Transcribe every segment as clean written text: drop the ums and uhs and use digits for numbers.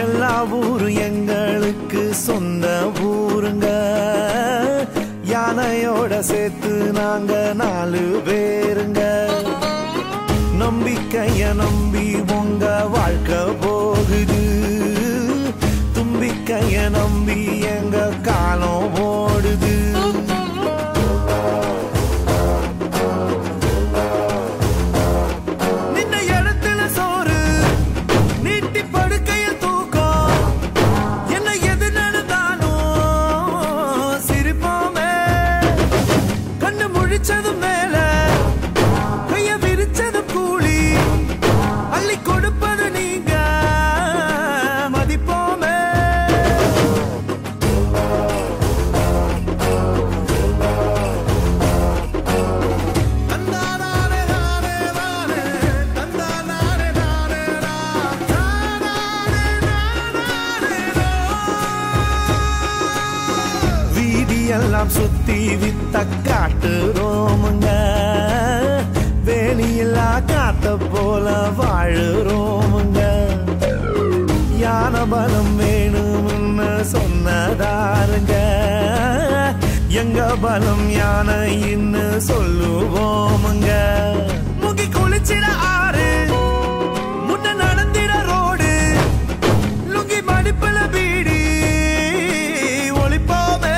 எல்லா ஊரும் எங்களுக்கு சொந்த ஊருங்க, யானையோட சேர்த்து நாங்க 4 பேருங்க. நம்பிக்கைய நம்பி உங்க வாழ்க்கை போகுது, தும்பிக்கைய நம்பி எங்க காலம் ஓடுது. சுத்தி வித்த காட்டுறோமுங்க வேலியில்லா காத்த போல வாழுறோமுங்க யான பலம் வேணும்னு சொன்னதாருங்க எங்க பலம் யானைன்னு சொல்லுவோமுங்க முகி குளிச்சிட ஆறு முன்ன நடந்திட ரோடு லுங்கி மடிப்புல பீடி ஒளிப்போமே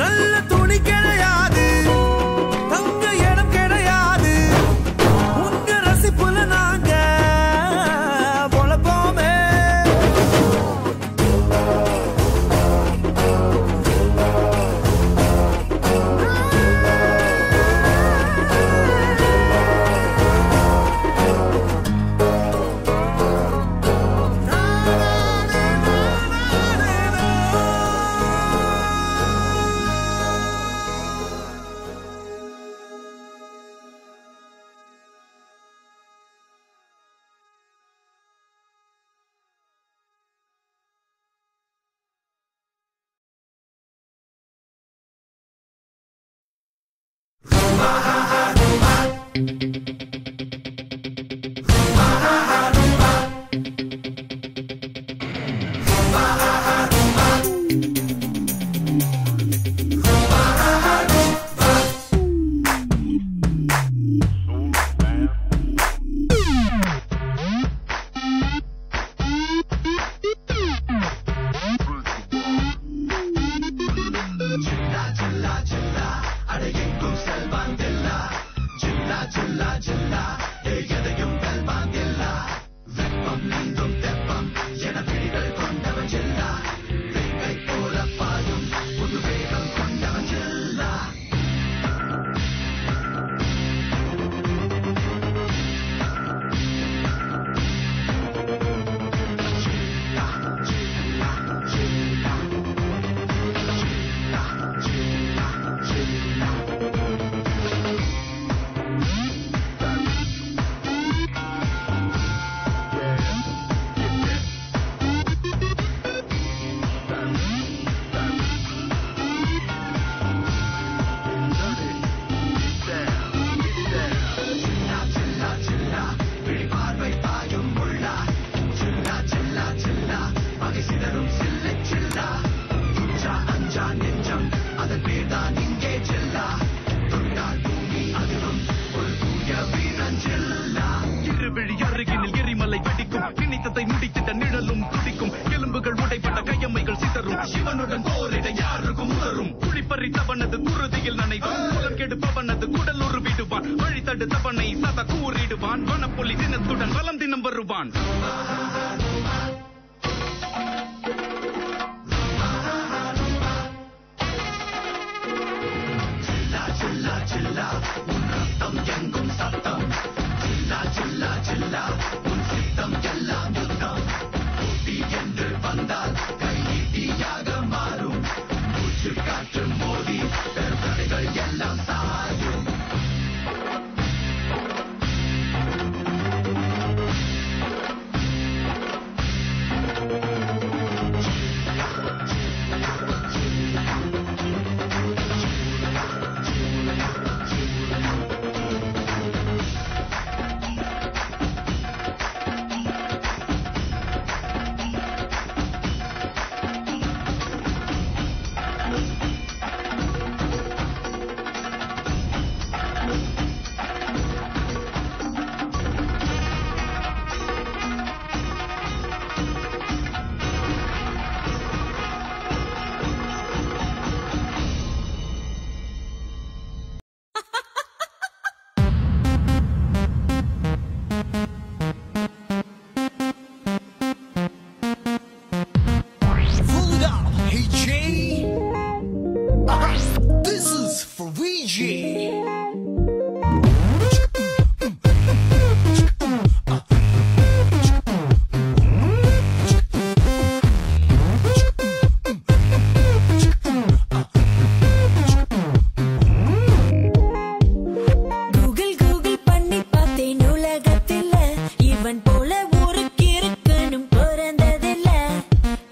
நல்ல துணி கிடையாது தங்க இடம் கிடையாது உங்க ரசிப்புல நாங்க பொழப்போமே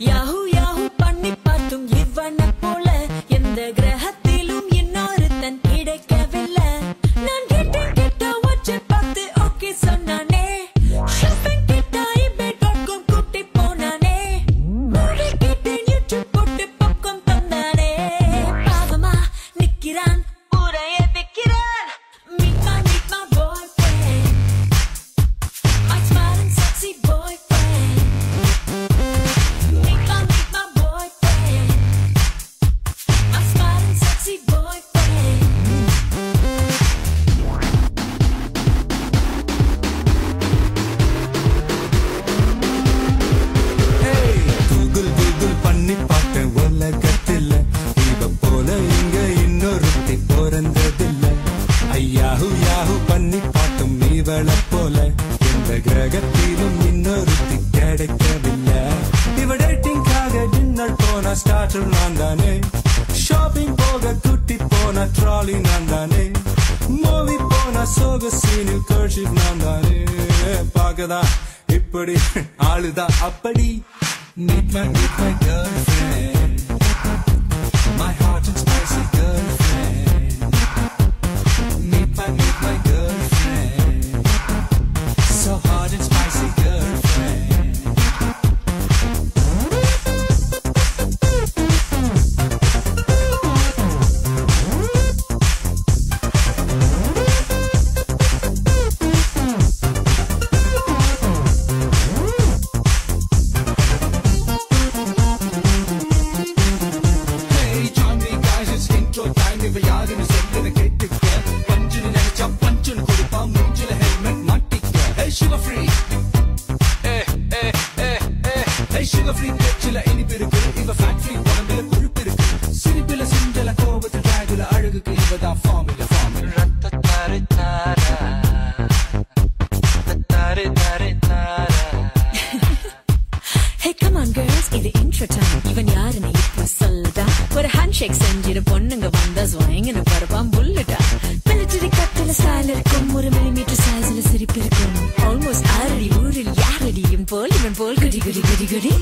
Yahu Yahu பண்ணி பார்த்தும் இவனை போல எந்த கிரக பார்க்கதான் இப்படி ஆளுதான் அப்படி. Meet my girlfriend, my hot and spicy girlfriend. Meet my girlfriend, so hot and spicy girlfriend. Sugar free chilla any birukku iva fat free உடம்புல கொழுப்பு இருக்கு சிரிப்புல சிந்தல கோபத்து டாகுல அழகுக்கு இவதான் ஃபார்முலா ரத்தத்தாரே தாரா தாரே தாரே தாரா. Hey come on girls இது intro time இவன் யாருன்னு இப்ப சொல்லுடா. ஒரு ஹேண்ட்ஷேக் செஞ்சிரு பொண்ணுங்க வந்தா ஸ்வாயிங்னு பரவாம் புல்லுடா. மிலிட்டரி கட்டில ஸ்டைல் இருக்கும் ஒரு மில்லிமீட்டர் சைஸ்ல சிரிப்பு இருக்கும். ஆல்மோஸ்ட் ஆரடி ஊரில் யாரடி இவன் போல் குடி குடி குடி குடி.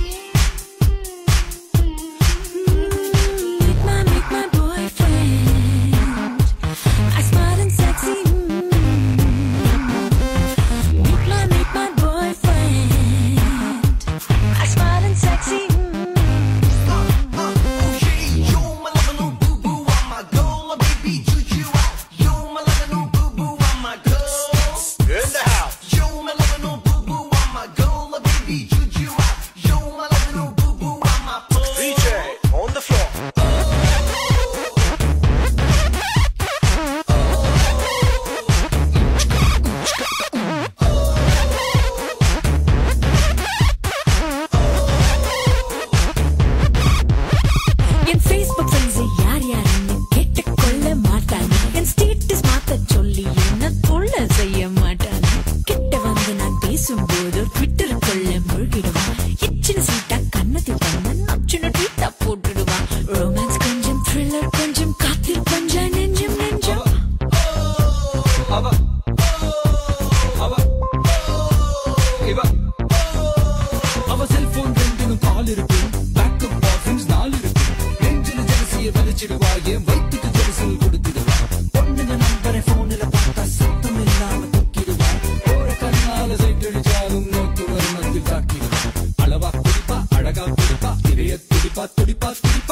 அவ செல்போன் ரெண்டினும் கால் இருக்கு, பேக்கப் பாய்ஃப்ரெண்ட்ஸ் 4 இருக்கு. நெஞ்சில ஜெலசிய வலிச்சிடுவா, என் வயிற்றுக்கு ஜெலசில் கொடுத்துடுவா. பொண்ணுங்க நம்பரை போன்ல பார்த்தா சத்தம் இல்லாம தூக்கிடுவா. போற கண்ணால சைட்டடிச்சாலும் நோக்கு வருமத்தில் தாக்கிடுவா. அளவா குடிப்பா, அழகா குடிப்பா, இதய துடிப்பா துடிப்பா துடிப்பா.